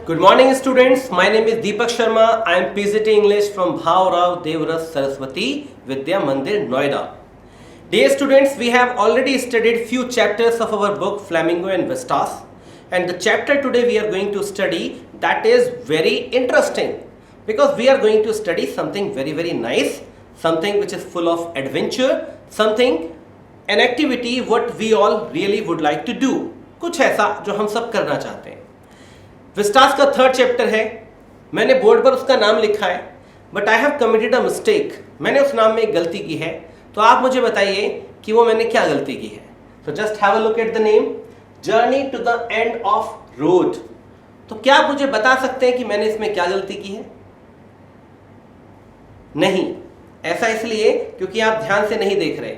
Good morning students, my name is Deepak Sharma. I am PGT English from Bhavrao Devras Saraswati Vidya Mandir, Noida. Dear students, we have already studied few chapters of our book Flamingo and Vistas, and the chapter today we are going to study that is very interesting because we are going to study something very nice, something which is full of adventure, something an activity what we all really would like to do, कुछ ऐसा जो हम सब करना चाहते हैं। Vistas का third chapter है, मैंने बोर्ड पर उसका नाम लिखा है but I have committed a mistake, मैंने उस नाम में एक गलती की है, तो आप मुझे बताइए कि वो मैंने क्या गलती की है। तो just have a look at the name, journey to the end of road. तो क्या आप मुझे बता सकते हैं कि मैंने इसमें क्या गलती की है? नहीं, ऐसा इसलिए क्योंकि आप ध्यान से नहीं देख रहे।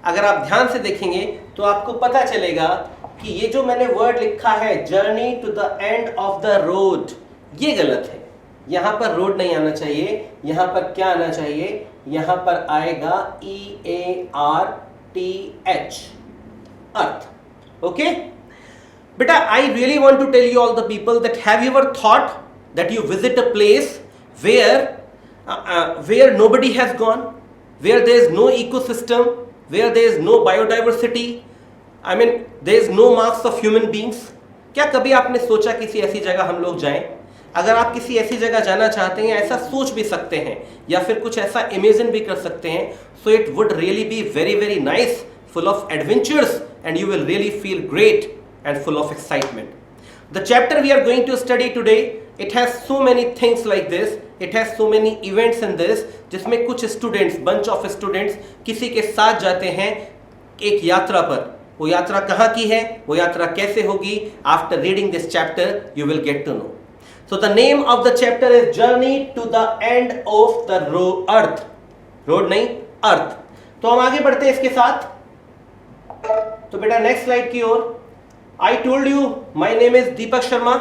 अगर आप ध्यान से देखेंगे तो आपको पता चलेगा कि ये जो मैंने वर्ड लिखा है journey to the end of the road, ये गलत है। यहां पर रोड नहीं आना चाहिए, यहां पर क्या आना चाहिए? यहां पर आएगा EARTH, अर्थ। ओके बेटा, I really want to tell you all the people that have you ever thought that you visit a place where nobody has gone, where there is no ecosystem, where there is no biodiversity, I mean there is no marks of human beings। क्या कभी आपने सोचा किसी ऐसी जगह हम लोग जाएं? अगर आप किसी ऐसी जगह जाना चाहते हैं, ऐसा सोच भी सकते हैं या फिर कुछ ऐसा इमेजिन भी कर सकते हैं, so it would really be very nice, full of adventures and you will really feel great and full of excitement। The chapter we are going to study today, it has so many things like this, it has so many events in this, जिसमें कुछ students, bunch of students किसी के साथ जाते हैं एक यात्रा पर। वो यात्रा कहाँ की है, वो यात्रा कैसे होगी? After reading this chapter you will get to know। So the name of the chapter is Journey to the End of the Earth, road नहीं, अर्थ। तो हम आगे बढ़ते हैं इसके साथ। तो बेटा नेक्स्ट स्लाइड की ओर। I told you my name is Deepak Sharma,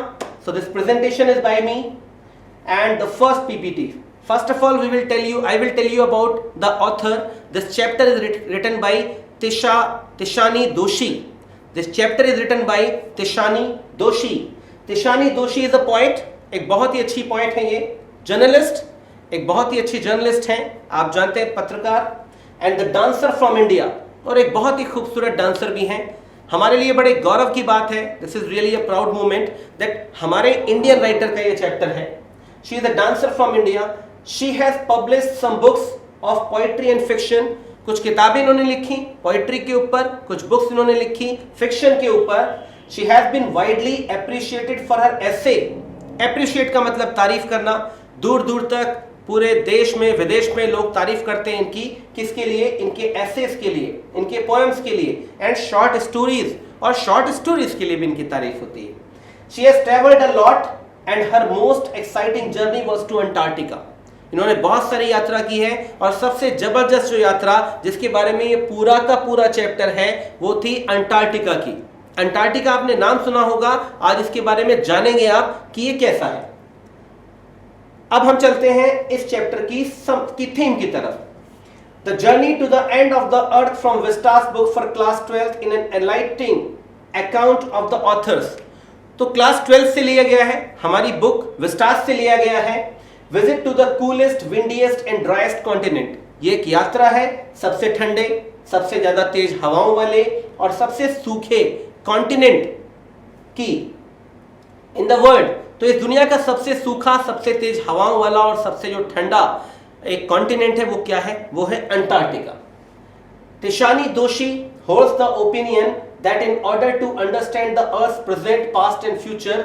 so this presentation is by me and the first PPT. First of all I will tell you about the author. This chapter is written by Tishani Doshi. This chapter is written by Tishani Doshi. Tishani Doshi is a poet, एक बहुत ही अच्छी poet है ये, journalist, एक बहुत ही अच्छी journalist हैं, आप जानते हैं पत्रकार, and the dancer from India, और एक बहुत ही खूबसूरत dancer भी हैं। हमारे लिए बड़े गौरव की बात है, this is really a proud moment that हमारे इंडियन राइटर का ये चैप्टर है। She is a dancer from India, she has published some books of poetry and fiction. कुछ किताबें इन्होंने लिखी पोएट्री के ऊपर, कुछ बुक्स इन्होंने लिखी फिक्शन के ऊपर। She has been widely appreciated for her essay. Appreciate का मतलब तारीफ करना, दूर दूर तक पूरे देश में विदेश में लोग तारीफ करते हैं इनकी, किसके लिए? इनके एसेस के लिए, इनके पोएम्स के लिए, एंड शॉर्ट स्टोरीज, और शॉर्ट स्टोरीज के लिए भी इनकी तारीफ होती है। She has travelled a lot and her most exciting journey was to Antarctica. इन्होंने बहुत सारी यात्रा की है और सबसे जबरदस्त जो यात्रा जिसके बारे में ये पूरा का पूरा चैप्टर है वो थी अंटार्कटिका की। अंटार्कटिका आपने नाम सुना होगा, आज इसके बारे में जानेंगे आप कि ये कैसा है। अब हम चलते हैं इस चैप्टर की थीम की तरफ। The journey to the end of the earth from Vistas book for class 12 in an enlightening account of the authors. तो क्लास 12 से लिया गया है, हमारी बुक विस्टास से लिया गया है। Visit to the coolest, windiest and driest continent. ये एक यात्रा है सबसे ठंडे, सबसे ज्यादा तेज हवाओं वाले और सबसे सूखे कॉन्टिनेंट की इन द वर्ल्ड। तो इस दुनिया का सबसे सूखा, सबसे तेज हवाओं वाला और सबसे जो ठंडा एक कॉन्टिनेंट है वो क्या है? वो है Antarctica. Tishani Doshi holds the opinion that in order to understand the Earth's present, past and future,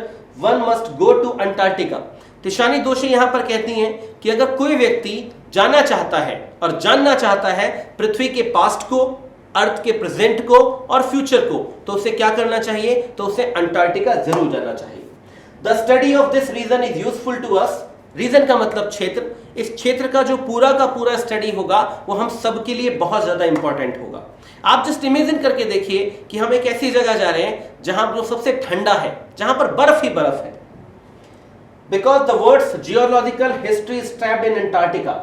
one must go to Antarctica। Tishani Doshi यहां पर कहती हैं कि अगर कोई व्यक्ति जाना चाहता है और जानना चाहता है पृथ्वी के पास्ट को, अर्थ के प्रेजेंट को और फ्यूचर को, तो उसे क्या करना चाहिए? तो उसे अंटार्कटिका जरूर जाना चाहिए। The study of this region is useful to us। Region का मतलब क्षेत्र। इस क्षेत्र का जो पूरा का पूरा स्टडी होगा वो हम सब के लिए बहुत ज्यादा इंपॉर्टेंट होगा। आप जस्ट इमेजिन करके देखिए कि हम एक ऐसी जगह जा रहे हैं जहां जो सबसे ठंडा है, जहां पर बर्फ ही बर्फ है। Because the words geological history is trapped in Antarctica.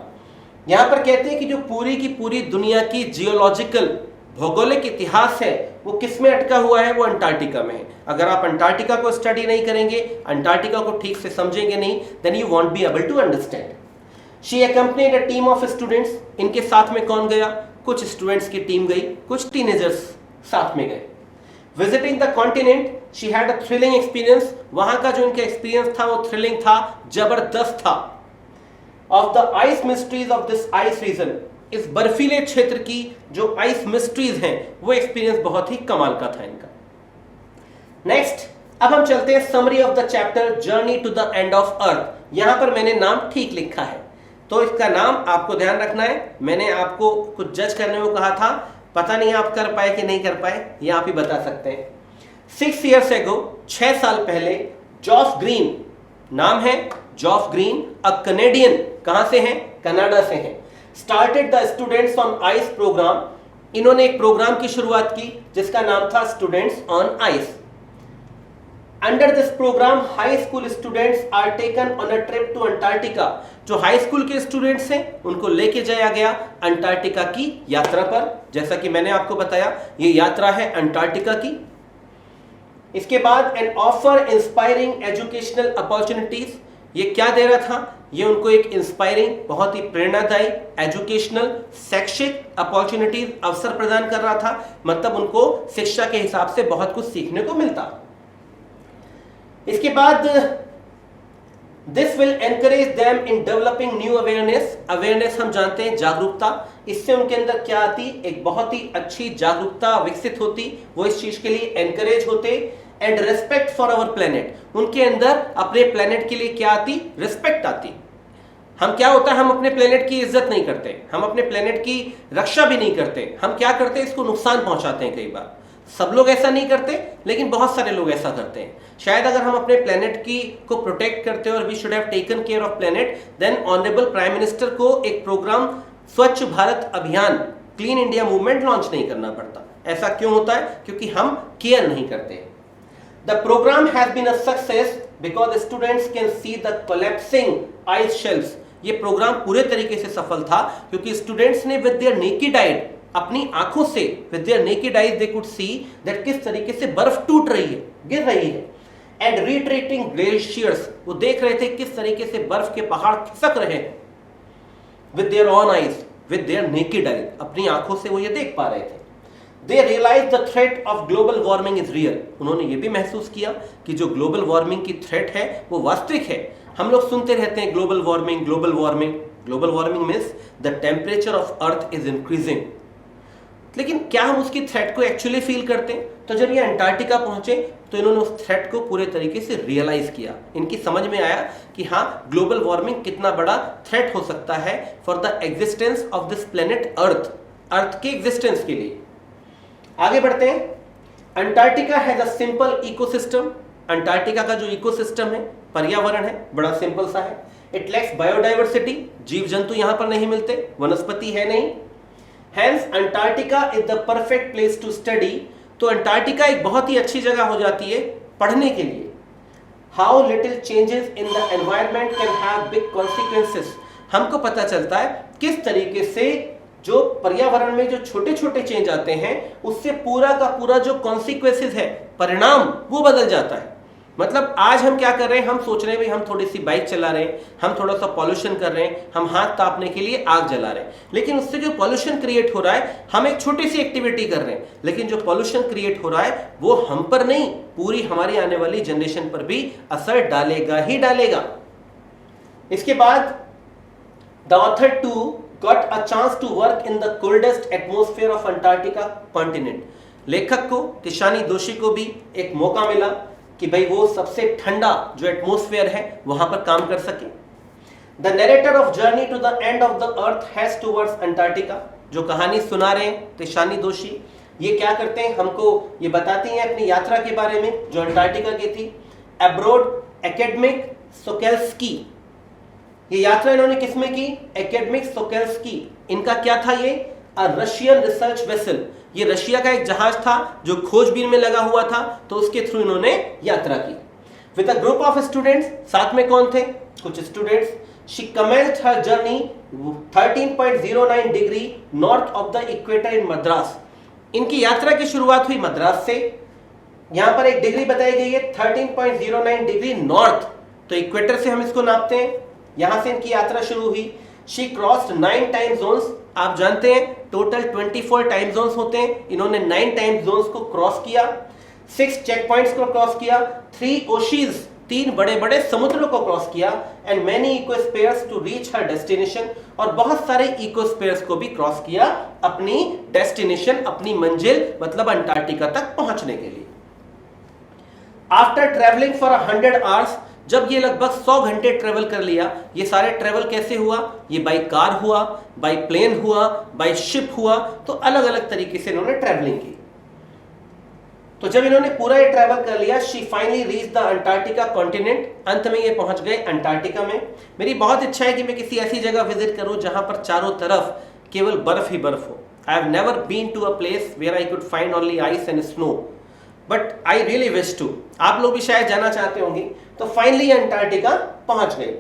यहां पर कहते हैं कि जो पूरी की पूरी दुनिया की जियोलॉजिकल भौगोलिक इतिहास है वो किस में अटका हुआ है? वो अंटार्कटिका में है। अगर आप अंटार्कटिका को स्टडी नहीं करेंगे, अंटार्कटिका को ठीक से समझेंगे नहीं, then you won't be able to understand. She accompanied a team of students। इनके साथ में कौन गया? कुछ स्टूडेंट्स की टीम गई, कुछ टीनेजर्स साथ में गए। Visiting the continent she had a thrilling experience. वहां का जो इनका एक्सपीरियंस था वो थ्रिलिंग था, जबरदस्त था। Of the ice mysteries of this ice region, इस बर्फीले क्षेत्र की जो आइस मिस्ट्रीज हैं वो एक्सपीरियंस बहुत ही कमाल का था इनका। नेक्स्ट, अब हम चलते हैं summary of the chapter journey to the end of earth. यहां पर मैंने नाम ठीक लिखा है, तो इसका नाम आपको ध्यान रखना है। मैंने आपको कुछ जज करने को कहा था, पता नहीं आप कर पाए कि नहीं कर पाए, ये आप ही बता सकते हैं। 6 years ago, 6 साल पहले, जॉफ ग्रीन, नाम है जॉफ ग्रीन, अ कनेडियन, कहां से हैं? कनाडा से हैं, started the students on ice program. इन्होंने एक प्रोग्राम की शुरुआत की जिसका नाम था students on ice. Under this program high school students are taken on a trip to Antarctica. जो हाई स्कूल के स्टूडेंट्स हैं उनको लेके जाया गया अंटार्कटिका की यात्रा पर। जैसा कि मैंने आपको बताया, ये यात्रा है अंटार्कटिका की। इसके बाद an offer inspiring educational opportunities. ये क्या दे रहा था? ये उनको एक इंस्पायरिंग, बहुत ही प्रेरणादायी एजुकेशनल, शैक्षिक अपॉर्चुनिटीज, अवसर प्रदान कर रहा था। मतलब उनको शिक्षा के हिसाब से बहुत कुछ सीखने को मिलता। इसके बाद this will encourage them in developing new awareness. Awareness हम जानते हैं जागरूकता, इससे उनके अंदर क्या आती? एक बहुत ही अच्छी जागरूकता विकसित होती, वो इस चीज के लिए एनकरेज होते। And respect for our planet, उनके अंदर अपने प्लेनेट के लिए क्या आती? रिस्पेक्ट आती। हम क्या होता है, हम अपने प्लेनेट की इज्जत नहीं करते, हम अपने प्लेनेट की रक्षा भी नहीं करते, हम क्या करते हैं? इसको नुकसान पहुंचाते हैं। कई बार सब लोग ऐसा नहीं करते, लेकिन बहुत सारे लोग ऐसा करते हैं। शायद अगर हम अपने प्लेनेट की को प्रोटेक्ट करते और we should have taken care of planet, then honourable prime minister को एक प्रोग्राम स्वच्छ भारत अभियान, क्लीन इंडिया मूवमेंट लॉन्च नहीं करना पड़ता। ऐसा क्यों होता है? क्योंकि हम केयर नहीं करते। The program has been a success because students can see the collapsing ice shelves. ये प्रोग्राम पूरे तरीके से सफल था क्योंकि स्टूडेंट्स ने विद देयर नेकेड आई, अपनी आंखों से, with their naked eyes they could see that किस तरीके से बर्फ टूट रही है, गिर रही है। एंड रिट्रीटिंग ग्लेशियर्स, वो देख रहे थे किस तरीके से बर्फ के पहाड़ खिसक रहे हैं। With their own eyes, with their naked eyes, अपनी आंखों से वो ये देख पा रहे थे। They realise the threat of global warming is real. उन्होंने ये भी महसूस किया कि जो ग्लोबल वार्मिंग की थ्रेट है वो वास्तविक है। हम लोग सुनते रहते हैं global warming, global warming. Global warming means the temperature of earth is increasing, लेकिन क्या हम उसकी थ्रेट को एक्चुअली फील करते हैं? तो जब ये अंटार्कटिका पहुंचे तो इन्होंने उस थ्रेट को पूरे तरीके से रियलाइज किया। इनकी समझ में आया कि हाँ, ग्लोबल वार्मिंग कितना बड़ा थ्रेट हो सकता है for the existence of this planet earth, earth के एग्जिस्टेंस के लिए। आगे बढ़ते हैं। Antarctica has a simple ecosystem. Antarctica का जो इकोसिस्टम है, पर्यावरण है, बड़ा सिंपल सा है। इट लैक्स बायोडाइवर्सिटी, जीव जंतु यहां पर नहीं मिलते, वनस्पति है नहीं। Hence, Antarctica is the perfect place to study। तो अंटार्कटिका एक बहुत ही अच्छी जगह हो जाती है पढ़ने के लिए। How little changes in the environment can have big consequences। हमको पता चलता है किस तरीके से जो पर्यावरण में जो छोटे छोटे चेंज आते हैं उससे पूरा का पूरा जो कॉन्सिक्वेंसेस है, परिणाम, वो बदल जाता है। मतलब आज हम क्या कर रहे हैं? हम सोच रहे हैं भाई हम थोड़ी सी बाइक चला रहे हैं, हम थोड़ा सा पॉल्यूशन कर रहे हैं, हम हाथ तापने के लिए आग जला रहे हैं, लेकिन उससे जो पॉल्यूशन क्रिएट हो रहा है, हम एक छोटी सी एक्टिविटी कर रहे हैं, लेकिन जो पॉल्यूशन क्रिएट हो रहा है वो हम पर नहीं, पूरी हमारी आने वाली जनरेशन पर भी असर डालेगा ही डालेगा। इसके बाद the author too got a chance to work in the coldest atmosphere of Antarctica continent. लेखक को, तिशानी दोशी को भी एक मौका मिला कि भाई वो सबसे ठंडा जो एटमॉस्फेयर है वहां पर काम कर सके। The narrator of journey to the end of the earth has towards Antarctica. जो कहानी सुना रहे हैं तिशानी दोशी, ये क्या करते हैं? हमको ये बताती हैं अपनी यात्रा के बारे में जो अंटार्कटिका की थी। एब्रोड एकेडमिक सोकेल्स्की, ये यात्रा इन्होंने किसमें की? एकेडमिक सोकेल्स्की। इनका क्या था? ये रशियन रिसर्च वेसल, ये रशिया का एक जहाज था जो खोजबीन में लगा हुआ था, तो उसके थ्रू इन्होंने यात्रा की। With a group of students, साथ में कौन थे? कुछ students. She commenced her journey 13.09 degree north of the equator in Madras. इनकी यात्रा की शुरुआत हुई मद्रास से। यहां पर एक डिग्री बताई गई है 13.09 डिग्री नॉर्थ, तो इक्वेटर से हम इसको नापते हैं। यहां से इनकी यात्रा शुरू हुई। She crossed 9 time zones. आप जानते हैं टोटल 24 टाइम जोन्स होते हैं, इन्होंने 9 टाइम जोन्स को क्रॉस किया, 6 चेक पॉइंट्स को क्रॉस किया, 3 ओशीज, 3 बड़े बड़े समुद्रों को क्रॉस किया, and many ecospheres to reach her destination, और बहुत सारे इकोस्फीयर्स को भी क्रॉस किया अपनी डेस्टिनेशन, अपनी मंजिल मतलब अंटार्कटिका तक पहुंचने के लिए। आफ्टर ट्रेवलिंग फॉर 100 आवर्स, जब ये लगभग 100 घंटे ट्रेवल कर लिया, ये सारे ट्रेवल कैसे हुआ? ये बाय कार हुआ, बाय प्लेन हुआ, बाय शिप हुआ, तो अलग अलग तरीके से इन्होंने ट्रेवलिंग की। तो जब इन्होंने पूरा ये ट्रैवल कर लिया, she finally reach the Antarctica continent, अंत में ये पहुंच गए अंटार्कटिका में। मेरी बहुत इच्छा है कि मैं किसी ऐसी जगह विजिट करूं जहां पर चारों तरफ केवल बर्फ ही बर्फ हो। I have never been to a place where I could find only ice and snow, but I really wish to. आप लोग भी शायद जाना चाहते होंगे। तो फाइनली अंटार्कटिका पहुंच गए।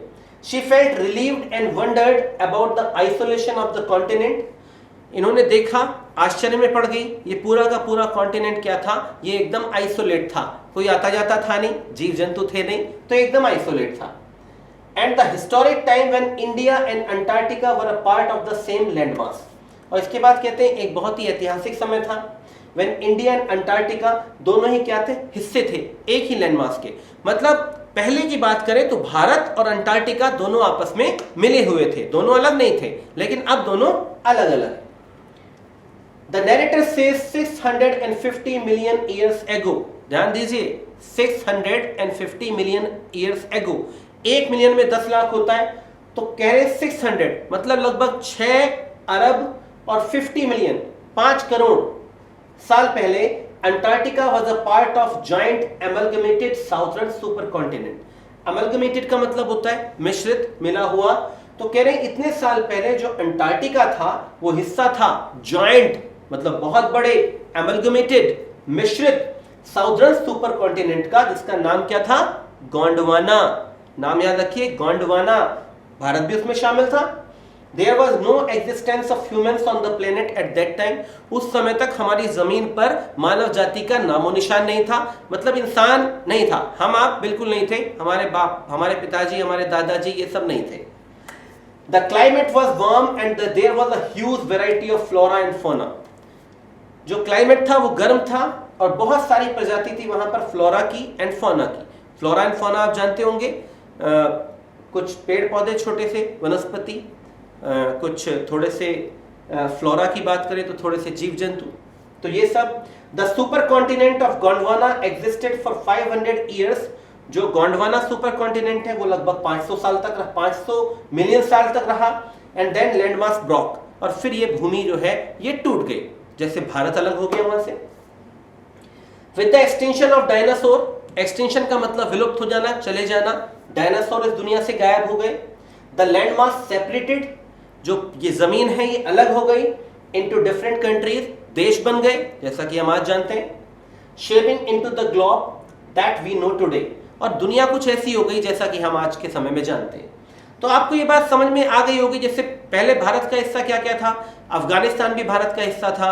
She felt relieved and wandered about the isolation of the continent. इन्होंने देखा, आश्चर्य में पड़ गई, ये पूरा का पूरा कॉन्टिनेंट क्या था? ये एकदम आइसोलेट था, कोई आता जाता था नहीं, जीव जंतु थे नहीं, तो एकदम आइसोलेट था। And the historic time when India and Antarctica were a part of the same land mass. और इसके बाद कहते हैं एक बहुत ही ऐतिहासिक समय था व्हेन इंडिया एंड अंटार्कटिका दोनों ही क्या थे? हिस्से थे एक ही लैंड मास के। मतलब पहले की बात करें तो भारत और अंटार्कटिका दोनों आपस में मिले हुए थे, दोनों अलग नहीं थे, लेकिन अब दोनों अलग अलग है। The narrator says 650 million years ago, ध्यान दीजिए 650 million years ago, 1 मिलियन में 10 लाख होता है, तो कह रहे 600 मतलब लगभग 6 अरब और 50 मिलियन 5 करोड़ साल पहले Antarctica was a part of joint amalgamated southern super continent. Amalgamated का मतलब होता है मिश्रित, मिला हुआ। तो कह रहे इतने साल पहले जो अंटार्कटिका था वो हिस्सा था जॉइंट मतलब बहुत बड़े, एमलगमेटेड मिश्रित साउदर्न सुपर कॉन्टिनेंट का, जिसका नाम क्या था? गोंडवाना। नाम याद रखिए, गोंडवाना। भारत भी उसमें शामिल था। There was no existence of humans on the planet at that time. उस समय तक हमारी जमीन पर मानव जाति का नामो निशान नहीं था, मतलब इंसान नहीं था। हम आप बिल्कुल नहीं थे, हमारे बाप, हमारे पिताजी, हमारे दादाजी ये सब नहीं थे। The climate was warm and there was a huge variety of flora and fauna. जो क्लाइमेट था वो गर्म था और बहुत सारी प्रजाति थी वहां पर फ्लोरा की एंड फौना की। फ्लोरा एंड फौना आप जानते होंगे, कुछ पेड़ पौधे छोटे से वनस्पति, कुछ थोड़े से फ्लोरा की बात करें तो थोड़े से जीव जंतु, तो ये सब। The super continent of Gondwana existed for 500 years. जो गोंडवाना सुपर कॉन्टिनेंट है वो लगभग 500 साल तक रहा, 500 मिलियन साल तक रहा। एंड देन लैंडमास ब्रॉक, और फिर ये भूमि जो है ये टूट गई, जैसे भारत अलग हो गया वहां से। With the extinction of dinosaur, extinction का मतलब विलुप्त हो जाना, चले जाना, डायनासोर इस दुनिया से गायब हो गए। द लैंड मास सेपरेटेड, जो ये जमीन है ये अलग हो गई, इनटू डिफरेंट कंट्रीज, देश बन गए जैसा कि हम आज जानते हैं। Shaping into the globe that we know today, और दुनिया कुछ ऐसी हो गई जैसा कि हम आज के समय में जानते हैं। तो आपको ये बात समझ में आ गई होगी, जैसे पहले भारत का हिस्सा क्या क्या था? अफगानिस्तान भी भारत का हिस्सा था,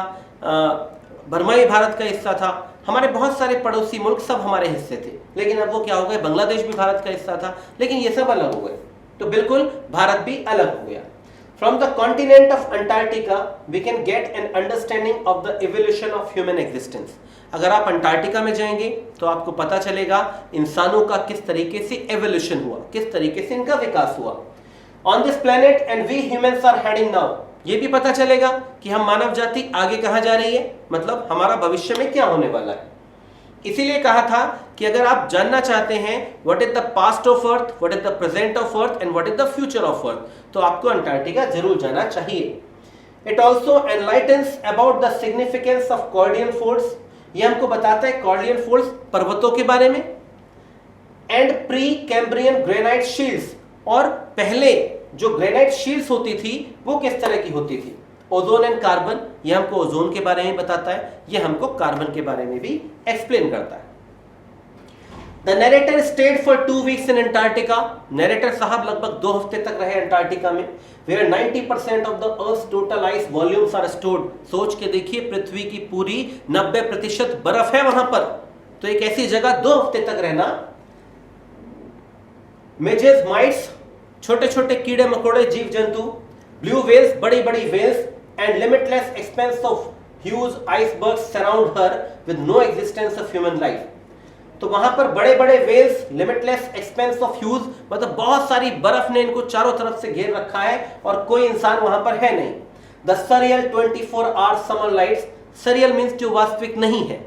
बर्मा भी भारत का हिस्सा था, हमारे बहुत सारे पड़ोसी मुल्क सब हमारे हिस्से थे। लेकिन अब वो क्या हो गए? बांग्लादेश भी भारत का हिस्सा था, लेकिन ये सब अलग हो गए, तो बिल्कुल भारत भी अलग हो गया। From the continent of Antarctica, we can get an understanding of the evolution of human existence. अगर आप अंटार्कटिका में जाएंगे तो आपको पता चलेगा इंसानों का किस तरीके से एवोल्यूशन हुआ, किस तरीके से इनका विकास हुआ। On this planet and we humans are heading now. ये भी पता चलेगा कि हम मानव जाति आगे कहाँ जा रही है, मतलब हमारा भविष्य में क्या होने वाला है। इसीलिए कहा था कि अगर आप जानना चाहते हैं what is the past of earth, what is the present of earth and what is the future of earth, तो आपको अंटार्कटिका जरूर जाना चाहिए। It also enlightens about the significance of cordial folds, ये हमको बताता है कॉर्डियल फोल्ड्स पर्वतों के बारे में, and pre Cambrian granite shields, और पहले जो ग्रेनाइट शील्ड्स होती थी वो किस तरह की होती थी। ओजोन एंड कार्बन, ये हमको ओजोन के बारे में बताता है, ये हमको कार्बन के बारे में भी एक्सप्लेन करता है। The narrator stayed for 2 weeks in Antarctica. Narrator साहब लगभग 2 हफ्ते तक रहे अंटार्कटिका में। Where 90% of the earth total ice volumes are stored. सोच के देखिए, पृथ्वी की पूरी 90% बर्फ है वहां पर, तो एक ऐसी जगह 2 हफ्ते तक रहना। मिजेस, माइट्स, छोटे छोटे कीड़े मकोड़े जीव जंतु, ब्लू वेल्स, बड़ी बड़ी whales, and limitless expanse of huge icebergs surround her with no existence of human life. तो वहां पर बड़े बड़े whales, limitless expanse of huge, मतलब बहुत सारी बर्फ ने इनको चारों तरफ से घेर रखा है और कोई इंसान वहां पर है नहीं। The surreal 24 hours summer lights. Surreal means जो वास्तविक नहीं है,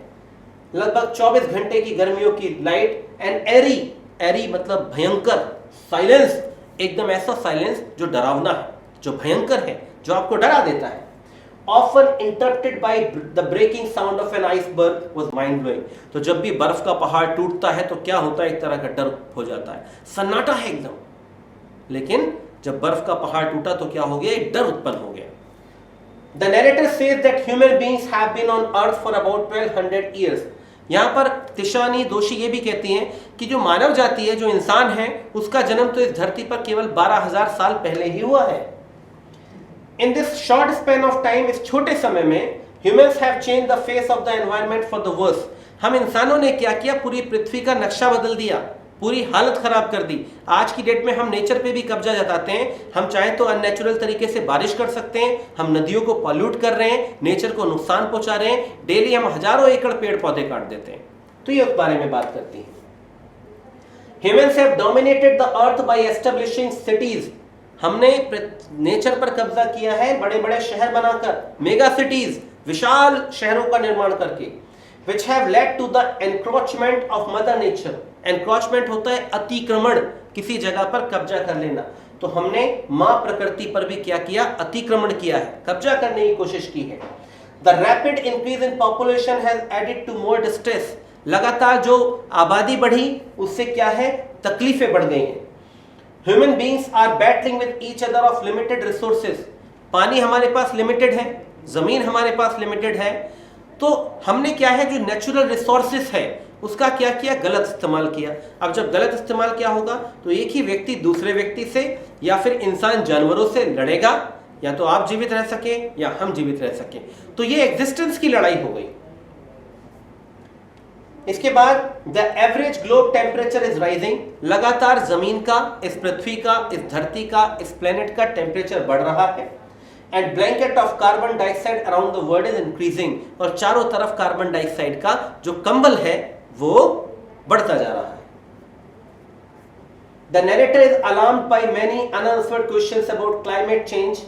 लगभग 24 घंटे की गर्मियों की लाइट। एंड एरी, एरी मतलब भयंकर। साइलेंस, एकदम ऐसा साइलेंस जो डरावना है, जो भयंकर है, जो आपको डरा देता है। Often interrupted by the breaking sound of an iceberg was mind blowing। तो जब भी बर्फ का पहाड़ टूटता है तो क्या होता है, एक तरह का डर हो जाता है, सन्नाटा है एकदम। लेकिन जब बर्फ का पहाड़ टूटा तो क्या हो गया, एक डर उत्पन्न हो गया। The narrator says that human beings have been on earth for about 1200 years। यहाँ पर तिशानी दोषी ये भी कहती हैं कि जो मानव जाति है, जो इंसान है, उसका जन्म तो इस धरती पर केवल 12,000 साल पहले ही हुआ है। In this short span of time, इस छोटे समय में humans have changed the face of the environment for the worse। हम इंसानों ने क्या किया, पूरी पृथ्वी का नक्शा बदल दिया, पूरी हालत खराब कर दी। आज की डेट में हम नेचर पे भी कब्जा जताते हैं। हम चाहे तो अननेचुरल तरीके से बारिश कर सकते हैं, हम नदियों को पॉल्यूट कर रहे हैं, नेचर को नुकसान पहुंचा रहे हैं। डेली हम हजारों एकड़ पेड़ पौधे काट देते हैं। तो ये उस बारे में बात करती है। Humans have dominated the earth by establishing cities। हमने नेचर पर कब्जा किया है बड़े बड़े शहर बनाकर, मेगा सिटीज, विशाल शहरों का निर्माण करके, which have led to the encroachment of mother nature। encroachment होता है अतिक्रमण, किसी जगह पर कब्जा कर लेना। तो हमने मां प्रकृति पर भी क्या किया, अतिक्रमण किया है, कब्जा करने की कोशिश की है। The rapid increase in population has added to more distress। लगातार जो आबादी बढ़ी उससे क्या है, तकलीफें बढ़ गई हैं। Human beings are battling with each other of limited resources। पानी हमारे पास लिमिटेड है, जमीन हमारे पास लिमिटेड है, तो हमने क्या है, जो नेचुरल रिसोर्सेस है उसका क्या किया, गलत इस्तेमाल किया। अब जब गलत इस्तेमाल क्या होगा, तो एक ही व्यक्ति दूसरे व्यक्ति से या फिर इंसान जानवरों से लड़ेगा, या तो आप जीवित रह सके या हम जीवित रह सके। तो ये एग्जिस्टेंस की लड़ाई हो गई। इसके बाद the average globe temperature is rising. लगातार जमीन का, इस पृथ्वी का, इस धरती का, इस प्लेनेट का टेम्परेचर बढ़ रहा है। And blanket of carbon dioxide around the world is increasing. और चारों तरफ कार्बन डाइऑक्साइड का जो कंबल है वो बढ़ता जा रहा है। The narrator is alarmed by many unanswered questions about climate change.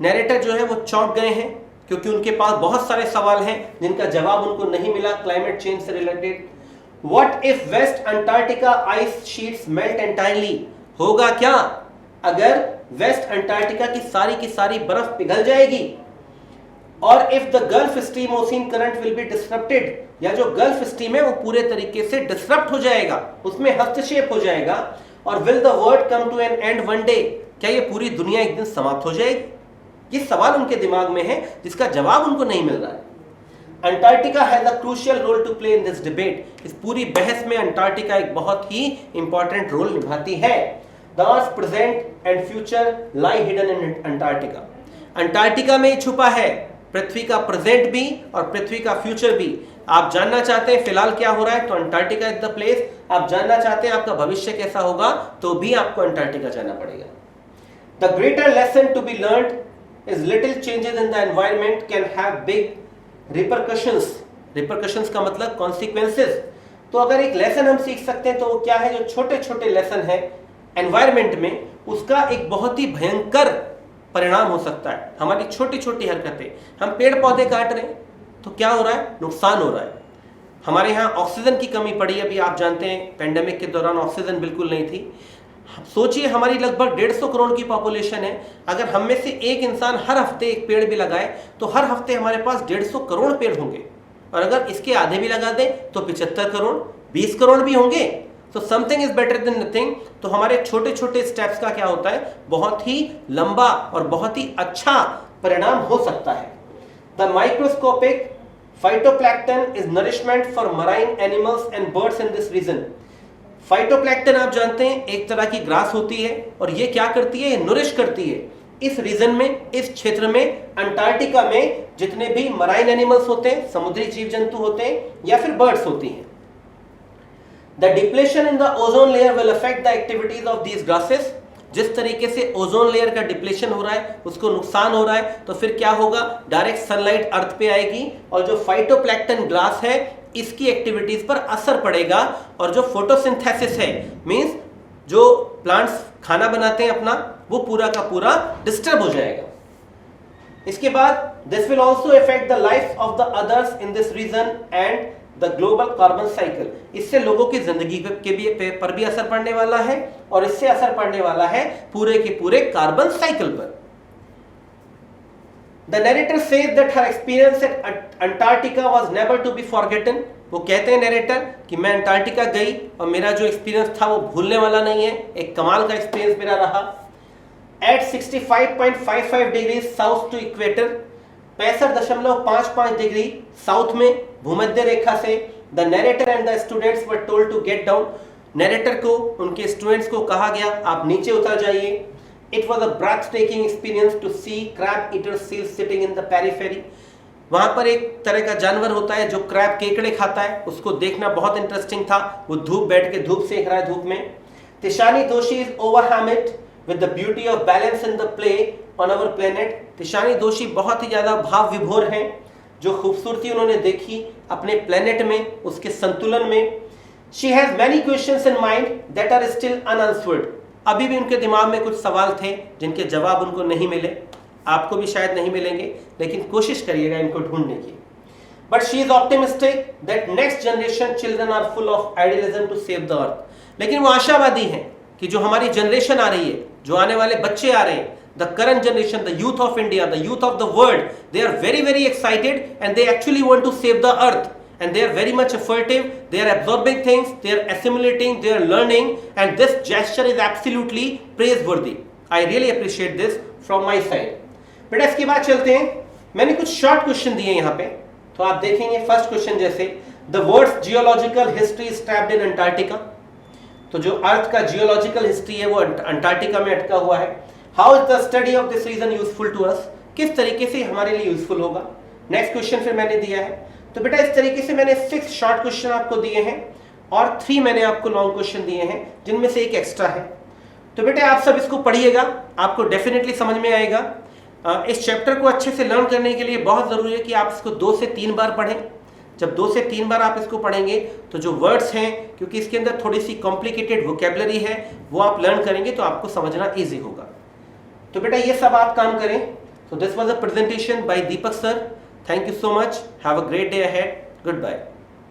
Narrator जो है वो चौंक गए हैं क्योंकि उनके पास बहुत सारे सवाल हैं जिनका जवाब उनको नहीं मिला क्लाइमेट चेंज से related. What if West Antarctica ice sheets melt entirely. होगा क्या अगर वेस्ट अंटार्कटिका की सारी बर्फ पिघल जाएगी। और if the gulf stream ocean current will be disrupted, या जो गल्फ स्ट्रीम है वो पूरे तरीके से डिसरप्ट हो जाएगा, उसमें हस्तक्षेप हो जाएगा। और will the world come to an end one day, क्या ये पूरी दुनिया एक दिन समाप्त हो जाएगी। ये सवाल उनके दिमाग में है जिसका जवाब उनको नहीं मिल रहा है। Antarctica has a crucial role to play in this debate. इस पूरी बहस में अंटार्कटिका एक बहुत ही इंपॉर्टेंट रोल निभाती है। The earth present and future lie hidden in Antarctica. Antarctica में ही छुपा है पृथ्वी का प्रेजेंट भी और पृथ्वी का फ्यूचर भी। आप जानना चाहते हैं फिलहाल क्या हो रहा है, तो अंटार्कटिका इज द प्लेस। आप जानना चाहते हैं आपका भविष्य कैसा होगा, तो भी आपको अंटार्कटिका जाना पड़ेगा। The greater lesson to be learned is little changes in the environment can have big repercussions। repercussions का मतलब consequences। तो अगर एक लेसन हम सीख सकते हैं तो वो क्या है, जो छोटे छोटे लेसन है एनवायरमेंट में, उसका एक बहुत ही भयंकर परिणाम हो सकता है। हमारी छोटी छोटी हरकतें, हम पेड़ पौधे काट रहे हैं तो क्या हो रहा है, नुकसान हो रहा है। हमारे यहाँ ऑक्सीजन की कमी पड़ी, अभी आप जानते हैं पेंडेमिक के दौरान ऑक्सीजन बिल्कुल नहीं थी। सोचिए हमारी लगभग 150 करोड़ की पॉपुलेशन है, अगर हम में से एक इंसान हर हफ्ते एक पेड़ भी लगाए तो हर हफ्ते हमारे पास 150 करोड़ पेड़ होंगे। और अगर इसके आधे भी लगा दें तो 75 करोड़, 20 करोड़ भी होंगे। तो something is better than nothing. तो हमारे छोटे छोटे स्टेप्स का क्या होता है, बहुत ही लंबा और बहुत ही अच्छा परिणाम हो सकता है। The microscopic phytoplankton is nourishment for marine animals and birds in this region. Phytoplankton आप जानते हैं एक तरह की ग्रास होती है और ये क्या करती है, ये नरिश करती है इस रीजन में, इस क्षेत्र में, अंटार्कटिका में जितने भी मराइन एनिमल्स होते हैं, समुद्री जीव जंतु होते हैं या फिर बर्ड्स होती हैं। The depletion in the ozone layer will affect the activities of these grasses. जिस तरीके से ओजोन लेयर का डिप्लेशन हो रहा है, उसको नुकसान हो रहा है, तो फिर क्या होगा, डायरेक्ट सनलाइट अर्थ पे आएगी और जो फाइटोप्लैंक्टन ग्रास है इसकी एक्टिविटीज पर असर पड़ेगा और जो फोटोसिंथेसिस है, मींस जो प्लांट्स खाना बनाते हैं अपना, वो पूरा का पूरा डिस्टर्ब हो जाएगा। इसके बाद this will also affect the life of the others in this region and the global carbon cycle. इससे लोगों की जिंदगी पर भी असर पड़ने वाला है और इससे असर पड़ने वाला है पूरे के पूरे कार्बन साइकिल पर। The narrator says that her experience at Antarctica was never to be forgotten. वो कहते हैं नरेटर कि मैं अंटार्कटिका गई और मेरा जो एक्सपीरियंस था वो भूलने वाला नहीं है, एक कमाल का एक्सपीरियंस मेरा रहा। At 65.55 degree south to equator, 65.55 degree south में भूमध्य रेखा से, the narrator and the students were told to get down. Narrator को, उनके स्टूडेंट्स को कहा गया आप नीचे उतर जाइए। It was a breathtaking experience to see crab eater seals sitting in the periphery. वहां पर एक तरह का जानवर होता है जो क्रैब केकड़े खाता है, उसको देखना बहुत इंटरेस्टिंग था। वो बैठ के धूप सेक रहा है धूप में। तिशानी दोशी is overwhelmed with the beauty of balance in the play on our planet. Tishani दोशी बहुत ही ज्यादा भाव विभोर हैं, जो खूबसूरती उन्होंने देखी अपने प्लेनेट में, उसके संतुलन में। She has many questions in mind that are still unanswered. अभी भी उनके दिमाग में कुछ सवाल थे जिनके जवाब उनको नहीं मिले, आपको भी शायद नहीं मिलेंगे, लेकिन कोशिश करिएगा इनको ढूंढने की। But she is optimistic that next generation children are full of idealism to save the earth. लेकिन वो आशावादी हैं कि जो हमारी जनरेशन आ रही है, जो आने वाले बच्चे आ रहे हैं, the current generation, the youth of India, the youth of the world, they are very very excited and they actually want to save the earth. And they are very much effortive, they are absorbing things, they are assimilating, they are learning, and this gesture is absolutely praiseworthy. I really appreciate this from my side. बेटा इसके बाद चलते हैं, मैंने कुछ short question दिए यहाँ पे, तो आप देखेंगे फर्स्ट क्वेश्चन जैसे the world's geological history is trapped in Antarctica. तो जो अर्थ का जियोलॉजिकल हिस्ट्री है वो अंटार्कटिका में अटका हुआ है। How is the study of this region useful to us, किस तरीके से हमारे लिए यूजफुल होगा। नेक्स्ट क्वेश्चन फिर मैंने दिया है। तो बेटा इस तरीके से मैंने 6 शॉर्ट क्वेश्चन आपको दिए हैं और 3 मैंने आपको लॉन्ग क्वेश्चन दिए हैं, जिनमें से एक एक्स्ट्रा है। तो बेटा आप सब इसको पढ़िएगा, आपको डेफिनेटली समझ में आएगा। इस चैप्टर को अच्छे से लर्न करने के लिए बहुत ज़रूरी है कि आप इसको 2 से 3 बार पढ़ें। जब 2 से 3 बार आप इसको पढ़ेंगे तो जो वर्ड्स हैं, क्योंकि इसके अंदर थोड़ी सी कॉम्प्लिकेटेड वोकेबलरी है, वो आप लर्न करेंगे तो आपको समझना ईजी होगा। तो बेटा ये सब आप काम करें। So this was a presentation by Deepak sir. Thank you so much. Have a great day ahead. Goodbye.